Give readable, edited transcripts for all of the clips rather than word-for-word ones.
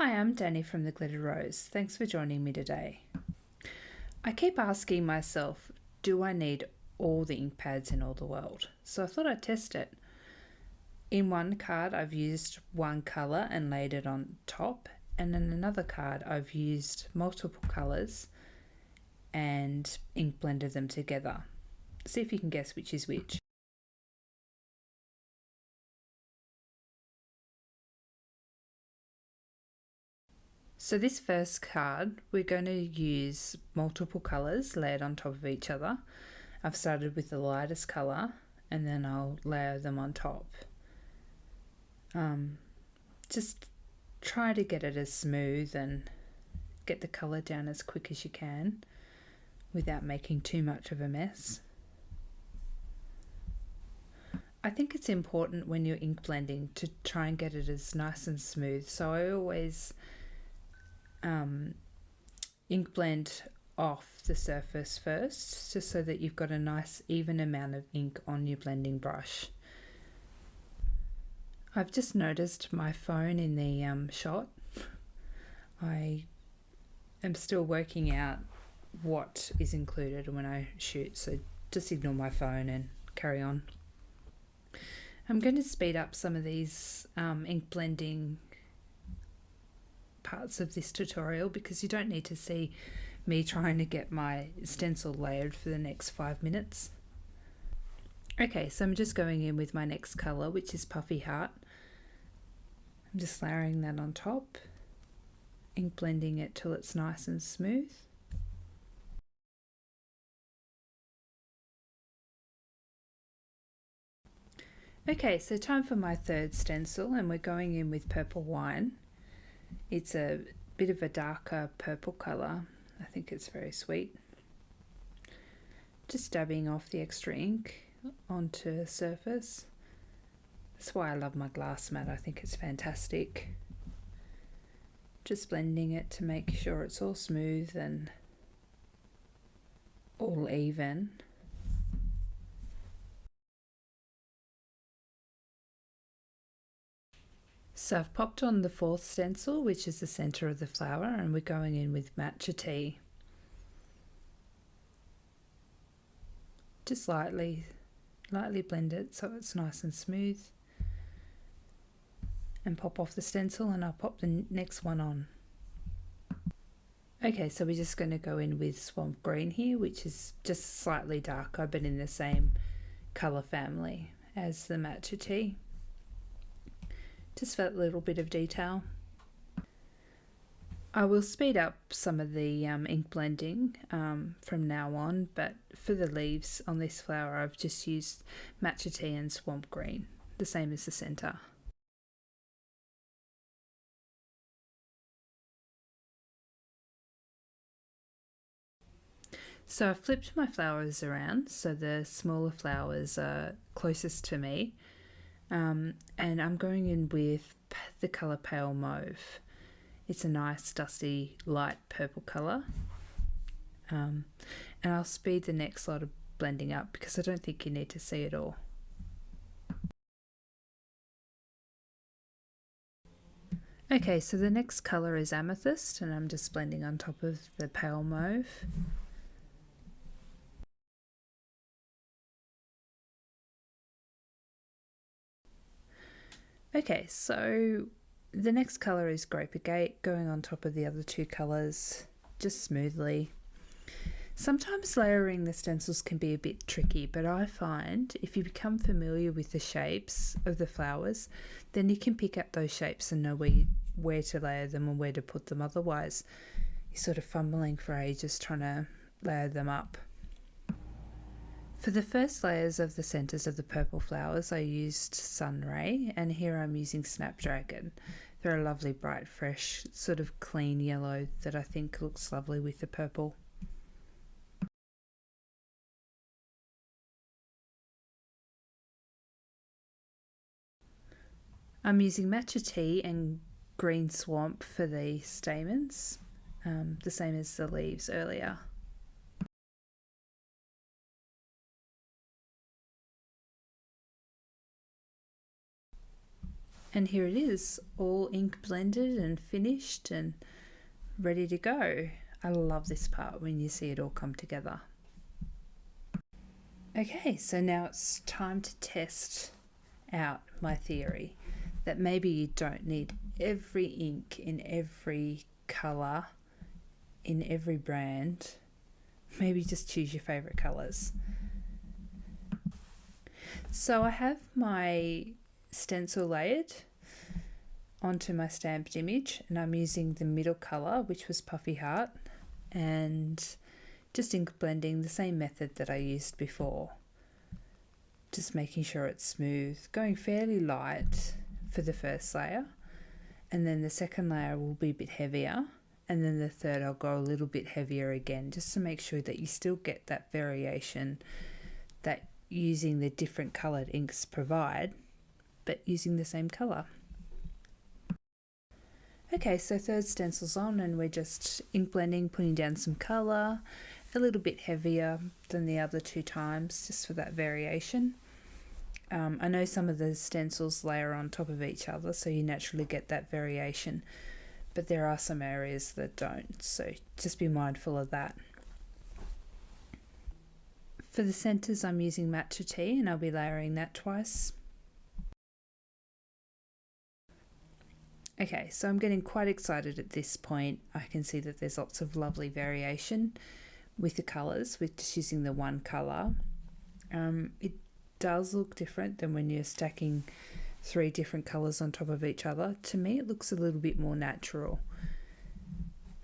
Hi, I'm Danny from The Glitter Rose. Thanks for joining me today. I keep asking myself, do I need all the ink pads in all the world? So I thought I'd test it. In one card, I've used one colour and laid it on top, and in another card, I've used multiple colours and ink blended them together. See if you can guess which is which. So this first card, we're going to use multiple colours layered on top of each other. I've started with the lightest colour and then I'll layer them on top. Just try to get it as smooth and get the colour down as quick as you can without making too much of a mess. I think it's important when you're ink blending to try and get it as nice and smooth, so I always ink blend off the surface first, just so that you've got a nice even amount of ink on your blending brush. I've just noticed my phone in the shot. I am still working out what is included when I shoot, so just ignore my phone and carry on. I'm going to speed up some of these ink blending parts of this tutorial because you don't need to see me trying to get my stencil layered for the next 5 minutes. Okay, so I'm just going in with my next colour, which is Puffy Heart. I'm just layering that on top, ink blending it till it's nice and smooth. Okay, so time for my third stencil, and we're going in with Purple Wine. It's a bit of a darker purple colour. I think it's very sweet. Just dabbing off the extra ink onto the surface. That's why I love my glass mat. I think it's fantastic. Just blending it to make sure it's all smooth and all even. So I've popped on the fourth stencil, which is the centre of the flower, and we're going in with Matcha Tea. Just lightly blend it so it's nice and smooth. And pop off the stencil, and I'll pop the next one on. Okay, so we're just going to go in with Swamp Green here, which is just slightly darker but in the same colour family as the Matcha Tea. Just for a little bit of detail. I will speed up some of the ink blending from now on, but for the leaves on this flower I've just used Matcha Tea and Swamp Green, the same as the centre. So I've flipped my flowers around so the smaller flowers are closest to me, and I'm going in with the colour Pale Mauve. It's a nice dusty light purple colour, and I'll speed the next lot of blending up because I don't think you need to see it all. Okay, so the next colour is Amethyst, and I'm just blending on top of the Pale Mauve. Okay, so the next colour is Grape Agate, going on top of the other two colours just smoothly. Sometimes layering the stencils can be a bit tricky, but I find if you become familiar with the shapes of the flowers, then you can pick up those shapes and know where to layer them and where to put them. Otherwise, you're sort of fumbling for ages trying to layer them up. For the first layers of the centres of the purple flowers, I used Sunray, and here I'm using Snapdragon. They're a lovely, bright, fresh, sort of clean yellow that I think looks lovely with the purple. I'm using Matcha Tea and Green Swamp for the stamens, the same as the leaves earlier. And here it is, all ink blended and finished and ready to go. I love this part when you see it all come together. Okay, so now it's time to test out my theory that maybe you don't need every ink in every colour in every brand. Maybe just choose your favourite colours. So I have my stencil layered onto my stamped image, and I'm using the middle colour, which was Puffy Heart, and just ink blending the same method that I used before. Just making sure it's smooth, going fairly light for the first layer, and then the second layer will be a bit heavier, and then the third I'll go a little bit heavier again, just to make sure that you still get that variation that using the different coloured inks provide, but using the same colour. Okay, so third stencil's on, and we're just ink blending, putting down some colour, a little bit heavier than the other two times, just for that variation. I know some of the stencils layer on top of each other, so you naturally get that variation, but there are some areas that don't, so just be mindful of that. For the centres, I'm using Matcha Tea, and I'll be layering that twice. Okay, so I'm getting quite excited at this point. I can see that there's lots of lovely variation with the colours, with just using the one colour. It does look different than when you're stacking 3 different colours on top of each other. To me, it looks a little bit more natural,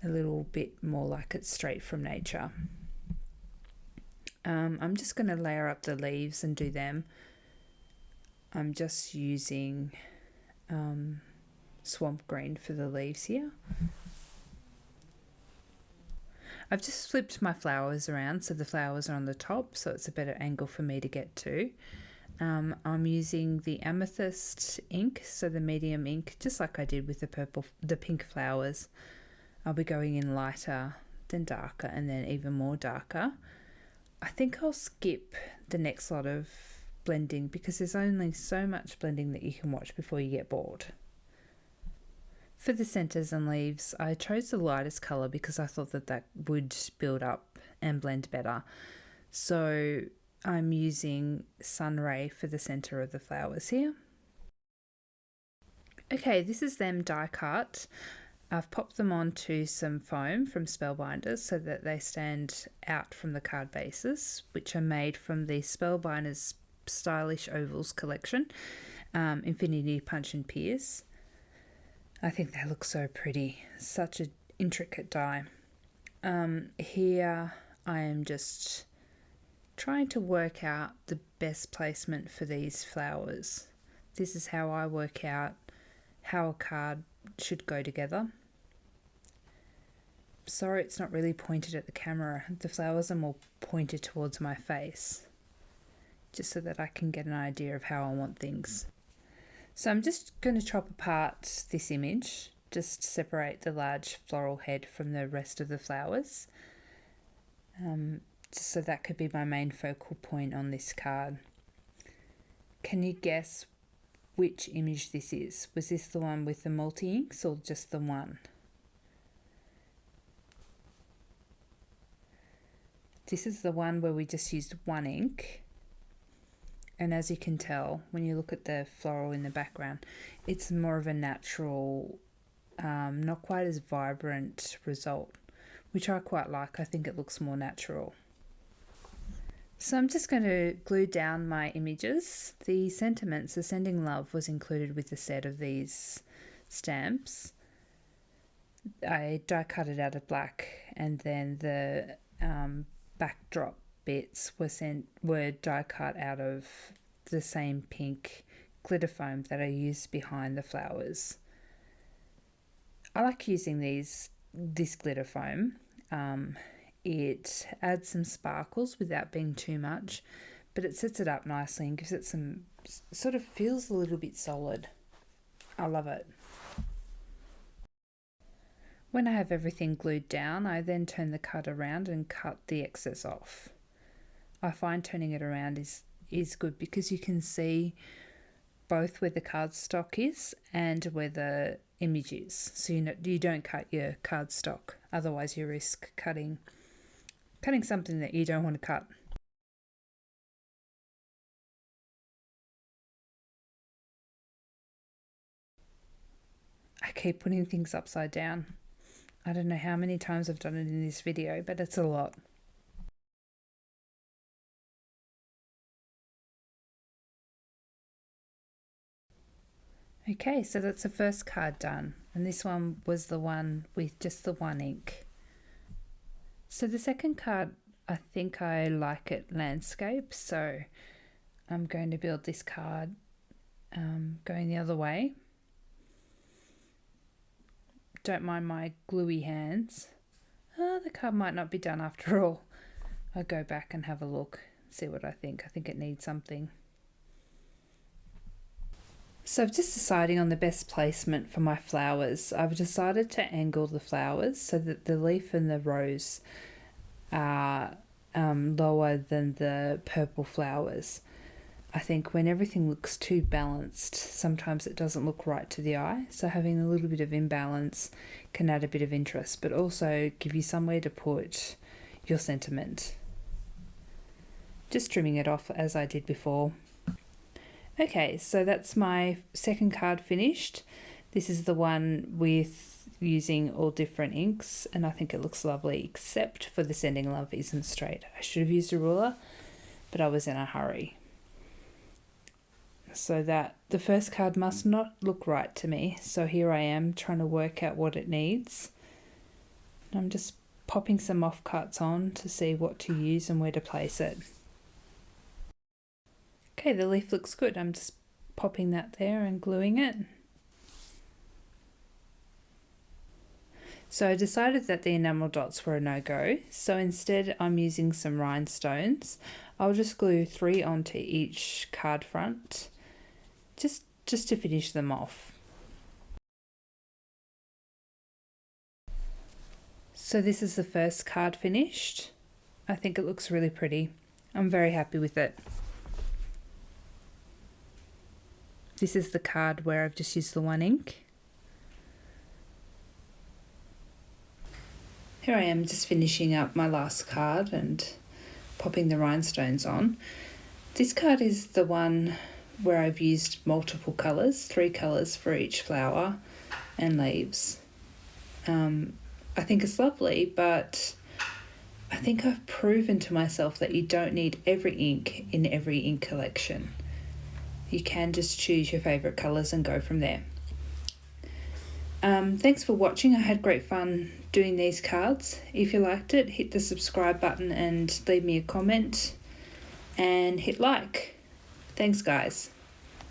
a little bit more like it's straight from nature. I'm just going to layer up the leaves and do them. I'm just using swamp green for the leaves here. I've just flipped my flowers around so the flowers are on the top, so it's a better angle for me to get to. I'm using the amethyst ink, so the medium ink, just like I did with the pink flowers. I'll be going in lighter, then darker, and then even more darker. I think I'll skip the next lot of blending because there's only so much blending that you can watch before you get bored. For the centres and leaves, I chose the lightest colour because I thought that would build up and blend better. So I'm using Sunray for the centre of the flowers here. Okay, this is them die cut. I've popped them onto some foam from Spellbinders so that they stand out from the card bases, which are made from the Spellbinders Stylish Ovals collection, Infinity Punch and Pierce. I think they look so pretty, such an intricate die. Here I am just trying to work out the best placement for these flowers. This is how I work out how a card should go together. Sorry it's not really pointed at the camera. The flowers are more pointed towards my face, just so that I can get an idea of how I want things. So I'm just going to chop apart this image, just separate the large floral head from the rest of the flowers. Just so that could be my main focal point on this card. Can you guess which image this is? Was this the one with the multi-inks or just the one? This is the one where we just used one ink. And as you can tell, when you look at the floral in the background, it's more of a natural, not quite as vibrant result, which I quite like. I think it looks more natural. So I'm just going to glue down my images. The sentiments, the sending love, was included with the set of these stamps. I die cut it out of black, and then the backdrop bits were die cut out of the same pink glitter foam that I used behind the flowers. I like using this glitter foam. It adds some sparkles without being too much, but it sets it up nicely and gives it some, sort of feels a little bit solid. I love it. When I have everything glued down, I then turn the card around and cut the excess off. I find turning it around is good because you can see both where the cardstock is and where the image is, so you don't cut your cardstock, otherwise you risk cutting something that you don't want to cut. I keep putting things upside down. I don't know how many times I've done it in this video, but it's a lot. Okay, so that's the first card done, and this one was the one with just the one ink. So the second card, I think I like it landscape, so I'm going to build this card going the other way. Don't mind my gluey hands. The card might not be done after all. I'll go back and have a look, see what I think. I think it needs something. So I'm just deciding on the best placement for my flowers. I've decided to angle the flowers so that the leaf and the rose are lower than the purple flowers. I think when everything looks too balanced, sometimes it doesn't look right to the eye. So having a little bit of imbalance can add a bit of interest, but also give you somewhere to put your sentiment. Just trimming it off as I did before. Okay, so that's my second card finished. This is the one with using all different inks, and I think it looks lovely, except for the Sending Love isn't straight. I should have used a ruler, but I was in a hurry. So that the first card must not look right to me. So here I am trying to work out what it needs. I'm just popping some offcuts on to see what to use and where to place it. Okay, the leaf looks good. I'm just popping that there and gluing it. So I decided that the enamel dots were a no-go. So instead I'm using some rhinestones. I'll just glue 3 onto each card front, just to finish them off. So this is the first card finished. I think it looks really pretty. I'm very happy with it. This is the card where I've just used the one ink. Here I am just finishing up my last card and popping the rhinestones on. This card is the one where I've used multiple colours, 3 colours for each flower and leaves. I think it's lovely, but I think I've proven to myself that you don't need every ink in every ink collection. You can just choose your favourite colours and go from there. Thanks for watching. I had great fun doing these cards. If you liked it, hit the subscribe button and leave me a comment and hit like. Thanks guys.